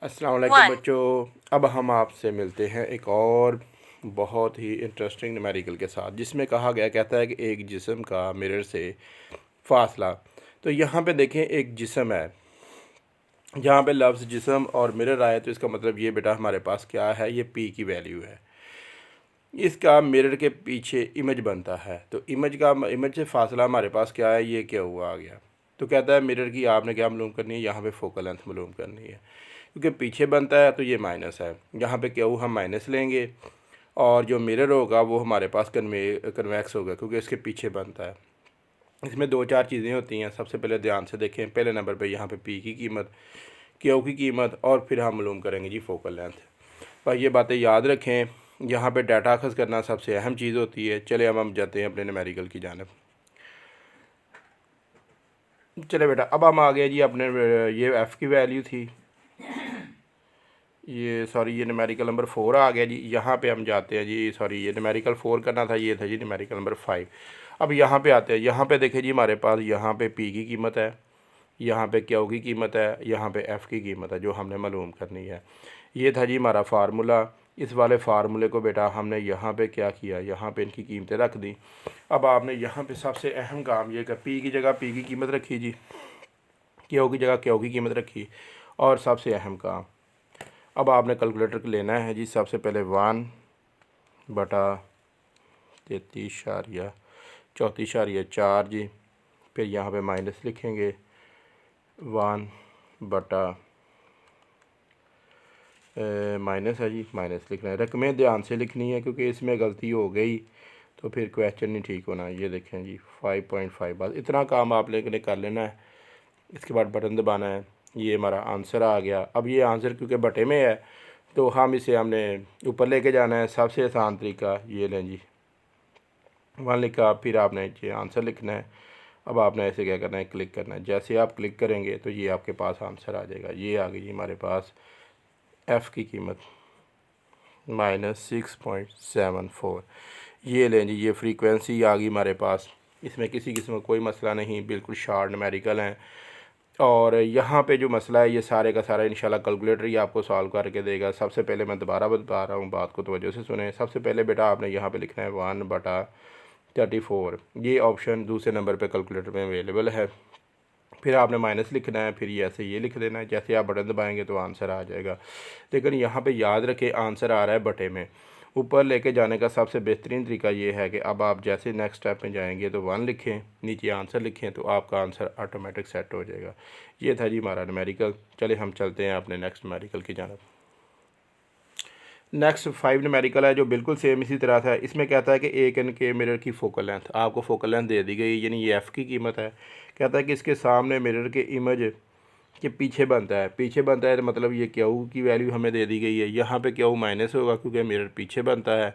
अस्सलाम वालेकुम बच्चों। अब हम आपसे मिलते हैं एक और बहुत ही इंटरेस्टिंग न्यूमेरिकल के साथ, जिसमें कहा गया कहता है कि एक जिस्म का मिरर से फासला। तो यहाँ पे देखें, एक जिस्म है, जहाँ पे लफ्ज़ जिस्म और मिरर आए तो इसका मतलब ये बेटा हमारे पास क्या है, ये पी की वैल्यू है। इसका मिरर के पीछे इमेज बनता है, तो इमेज से फासला हमारे पास क्या है, ये क्या हुआ आ गया। तो कहता है मिरर की आपने क्या मालूम करनी है, यहाँ पे फोकल लेंथ मालूम करनी है, क्योंकि पीछे बनता है तो ये माइनस है। यहाँ पे क्या हम माइनस लेंगे और जो मिरर होगा वो हमारे पास कन्वेक्स होगा, क्योंकि इसके पीछे बनता है। इसमें दो चार चीज़ें होती हैं। सबसे पहले ध्यान से देखें, पहले नंबर पे यहाँ पे पी की कीमत, क्यू की कीमत, और फिर हम मालूम करेंगे जी फोकल लेंथ। पर ये बातें याद रखें, यहाँ पे डाटा अखज़ करना सबसे अहम चीज़ होती है। चले अब हम जाते हैं अपने न्यूमेरिकल की जानब। चले बेटा, अब हम आ गए जी अपने, ये एफ़ की वैल्यू थी, ये ये न्यूमेरिकल नंबर 4 आ गया जी। यहाँ पे हम जाते हैं जी, ये न्यूमेरिकल 4 करना था, ये था जी न्यूमेरिकल नंबर 5। अब यहाँ पे आते हैं, यहाँ पे देखें जी हमारे पास यहाँ पे पी की कीमत है, यहाँ पे क्यू की कीमत है, यहाँ पे एफ़ की कीमत है, जो हमने मालूम करनी है। ये था जी हमारा फार्मूला। इस वाले फार्मूले को बेटा हमने यहाँ पे क्या किया, यहाँ पे इनकी कीमतें रख दी। अब आपने यहाँ पे सबसे अहम काम ये कर, पी की जगह पी की कीमत रखी जी, क्यू की जगह क्यू की कीमत रखी, और सबसे अहम काम अब आपने कैलकुलेटर को लेना है जी। सबसे पहले 1/33.34 जी, फिर यहाँ पे माइनस लिखेंगे 1 बटा माइनस है जी, माइनस लिखना है। रकमें ध्यान से लिखनी है, क्योंकि इसमें गलती हो गई तो फिर क्वेश्चन नहीं ठीक होना। ये देखें जी 5.5, बस इतना काम आप लोगों ने कर लेना है। इसके बाद बटन दबाना है, ये हमारा आंसर आ गया। अब ये आंसर क्योंकि बटे में है तो हमने ऊपर लेके जाना है। सबसे आसान तरीका ये लें जी, 1 लिखा, फिर आपने ये आंसर लिखना है। अब आपने ऐसे क्या करना है, क्लिक करना है। जैसे आप क्लिक करेंगे तो ये आपके पास आंसर आ जाएगा। ये आ गई जी हमारे पास एफ़ की कीमत -6.74। ये लें जी, ये फ्रीक्वेंसी आ गई हमारे पास। इसमें किसी किस्म का कोई मसला नहीं, बिल्कुल शार्ट न्यूमेरिकल हैं। और यहाँ पे जो मसला है ये सारे का सारा इंशाल्लाह कैलकुलेटर ही आपको सॉल्व करके देगा। सबसे पहले मैं दोबारा बता रहा हूँ, बात को तवज्जो से सुने। सबसे पहले बेटा आपने यहाँ पे लिखना है 1/34। ये ऑप्शन दूसरे नंबर पे कैलकुलेटर में अवेलेबल है। फिर आपने माइनस लिखना है, फिर ऐसे ये लिख देना है। जैसे आप बटन दबाएंगे तो आंसर आ जाएगा। लेकिन यहाँ पे याद रखें, आंसर आ रहा है बटे में। ऊपर लेके जाने का सबसे बेहतरीन तरीका ये है कि अब आप जैसे नेक्स्ट स्टेप में जाएंगे तो 1 लिखें, नीचे आंसर लिखें, तो आपका आंसर ऑटोमेटिक सेट हो जाएगा। ये था जी हमारा न्यूमेरिकल। चले हम चलते हैं अपने नेक्स्ट न्यूमेरिकल की जानब। नेक्स्ट 5 न्यूमेरिकल है जो बिल्कुल सेम इसी तरह था। इसमें कहता है कि एक इनके मिरर की फोकल लेंथ, आपको फोकल लेंथ दे दी गई, यानी ये एफ़ की कीमत है। कहता है कि इसके सामने मिरर के इमेज के पीछे बनता है। पीछे बनता है तो मतलब ये क्यू की वैल्यू हमें दे दी गई है। यहाँ पे क्यू माइनस होगा क्योंकि मिरर पीछे बनता है।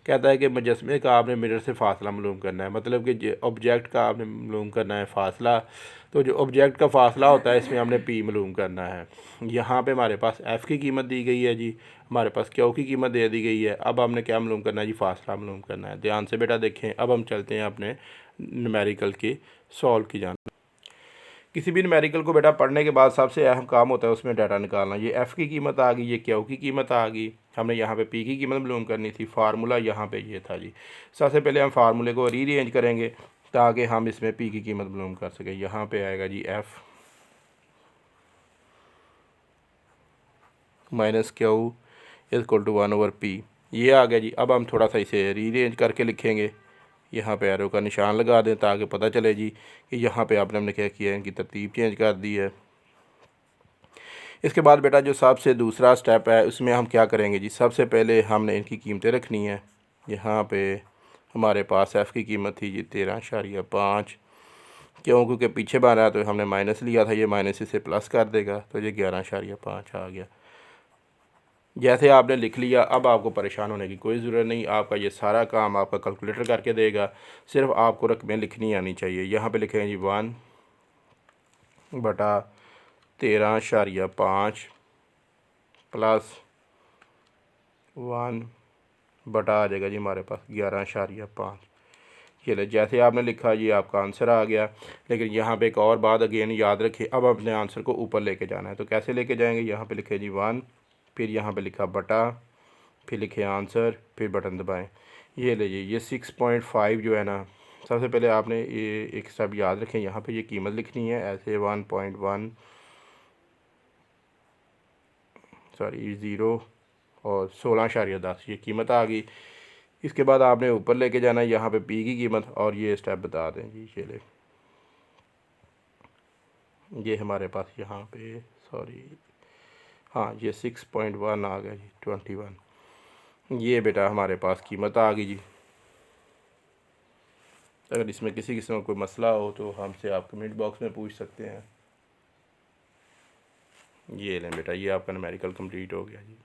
कहता है कि मुजस्मे का आपने मिरर से फासला मालूम करना है, मतलब कि ऑब्जेक्ट का आपने मालूम करना है फासला। तो जो ऑब्जेक्ट का फासला होता है इसमें हमने पी मालूम करना है। यहाँ पे हमारे पास एफ़ की कीमत दी गई है जी, हमारे पास क्यू की कीमत दे दी गई है। अब हमने क्या मालूम करना है जी, फासला मालूम करना है। ध्यान से बेटा देखें। अब हम चलते हैं अपने न्यूमेरिकल की सॉल्व की जान। किसी भी न्यूमेरिकल को बेटा पढ़ने के बाद सबसे अहम काम होता है उसमें डाटा निकालना। ये एफ़ की कीमत आ गई, ये क्यू की कीमत आ गई, हमने यहाँ पे पी की कीमत मालूम करनी थी। फार्मूला यहाँ पे ये था जी। सबसे पहले हम फार्मूले को रीअरेंज करेंगे ताकि हम इसमें पी की कीमत मालूम कर सकें। यहाँ पे आएगा G F minus Q equal to 1/p, ये आ गया जी। अब हम थोड़ा सा इसे रीअरेंज करके लिखेंगे। यहाँ पे एरो का निशान लगा दें ताकि पता चले जी कि यहाँ पे हमने क्या किया है, इनकी तरतीब चेंज कर दी है। इसके बाद बेटा जो सबसे दूसरा स्टेप है उसमें हम क्या करेंगे जी, सबसे पहले हमने इनकी कीमतें रखनी है। यहाँ पे हमारे पास एफ़ की कीमत थी जी 13.5, क्योंकि पीछे बन रहा है तो हमने माइनस लिया था, ये माइनस इसे प्लस कर देगा, तो ये 11.5 आ गया। जैसे आपने लिख लिया, अब आपको परेशान होने की कोई ज़रूरत नहीं। आपका ये सारा काम आपका कैलकुलेटर करके देगा, सिर्फ आपको रकमें लिखनी आनी चाहिए। यहाँ पे लिखेंगे जी 1/13.5 प्लस 1 बटा आ जाएगा जी हमारे पास 11.5। ये ले, जैसे आपने लिखा ये आपका आंसर आ गया। लेकिन यहाँ पे एक और बात अगेन याद रखिए, अब अपने आंसर को ऊपर लेके जाना है। तो कैसे लेके जाएंगे, यहाँ पे लिखे जी 1, फिर यहाँ पे लिखा बटा, फिर लिखे आंसर, फिर बटन दबाएं। ये लीजिए ये 6.5 जो है ना, सबसे पहले आपने ये एक सब याद रखें, यहाँ पे ये कीमत लिखनी है ऐसे 1.1 सॉरी 0 और 16.10 ये कीमत आ गई। इसके बाद आपने ऊपर लेके जाना है, यहाँ पे पी की कीमत और ये स्टेप बता दें जी। ये ले, ये हमारे पास यहाँ पे सॉरी हाँ ये 6.1 आ गया जी 21। ये बेटा हमारे पास कीमत आ गई जी। अगर इसमें किसी किस्म का कोई मसला हो तो हमसे आप कमेंट बॉक्स में पूछ सकते हैं। ये लें बेटा, ये आपका न्यूमेरिकल कंप्लीट हो गया जी।